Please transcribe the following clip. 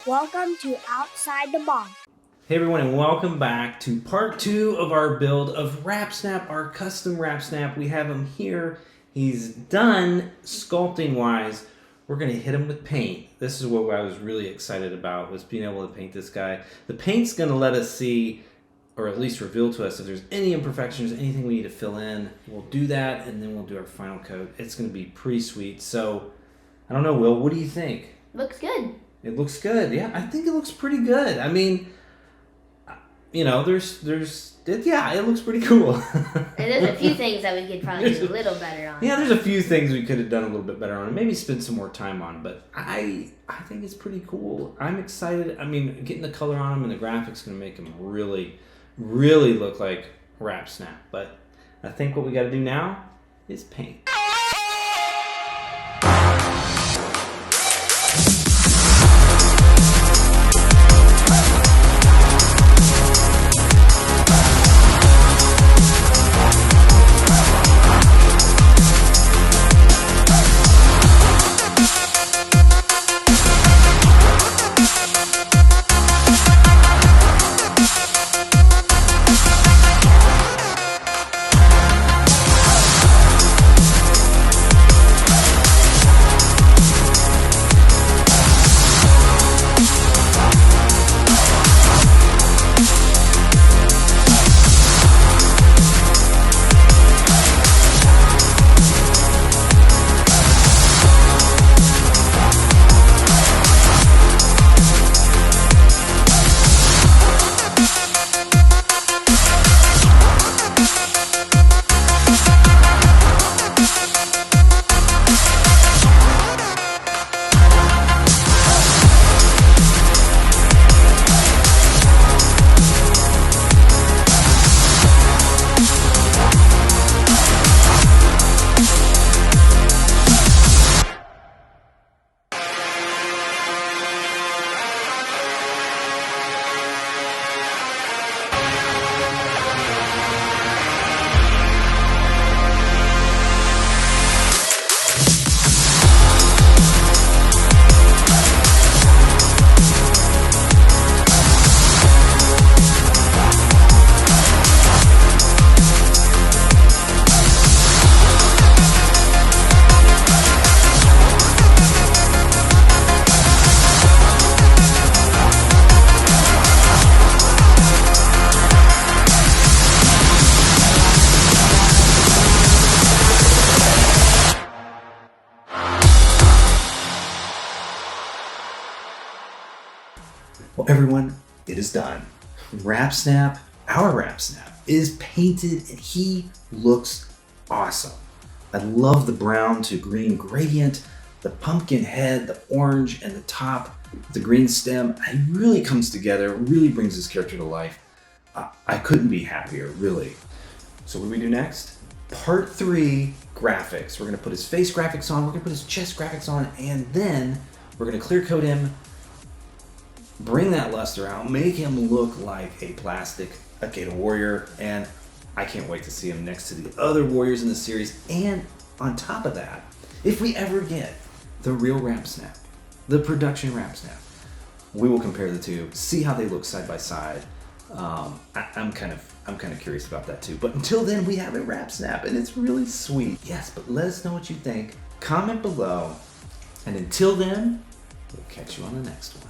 Welcome to Outside the Box. Hey everyone, and welcome back to part 2 of our build of Wrapsnap, our custom Wrapsnap. We have him here. He's done sculpting wise. We're going to hit him with paint. This is what I was really excited about, was being able to paint this guy. The paint's going to let us see, or at least reveal to us, if there's any imperfections, anything we need to fill in. We'll do that, and then we'll do our final coat. It's going to be pretty sweet. So, I don't know, Will, what do you think? Looks good. It looks good. Yeah, I think it looks pretty good. I mean, you know, it looks pretty cool. There's a few things that we could probably do a little better on. Yeah, there's a few things we could have done a little bit better on and maybe spend some more time on, but I think it's pretty cool. I'm excited. I mean, getting the color on him and the graphics going to make him really, really look like Wrapsnap. But I think what we got to do now is paint. Well, everyone, it is done. Wrapsnap, our Wrapsnap, is painted and he looks awesome. I love the brown to green gradient, the pumpkin head, the orange, and the top, the green stem. It really comes together, really brings this character to life. I couldn't be happier, really. So what do we do next? Part 3, graphics. We're gonna put his face graphics on, we're gonna put his chest graphics on, and then we're gonna clear coat him, bring that luster out, make him look like a plastic Akedo warrior, and I can't wait to see him next to the other warriors in the series. And on top of that, if we ever get the real Wrapsnap, the production Wrapsnap, we will compare the two, see how they look side by side. I'm kind of curious about that too. But until then, we have a Wrapsnap, and it's really sweet. Yes, but let us know what you think. Comment below, and until then, we'll catch you on the next one.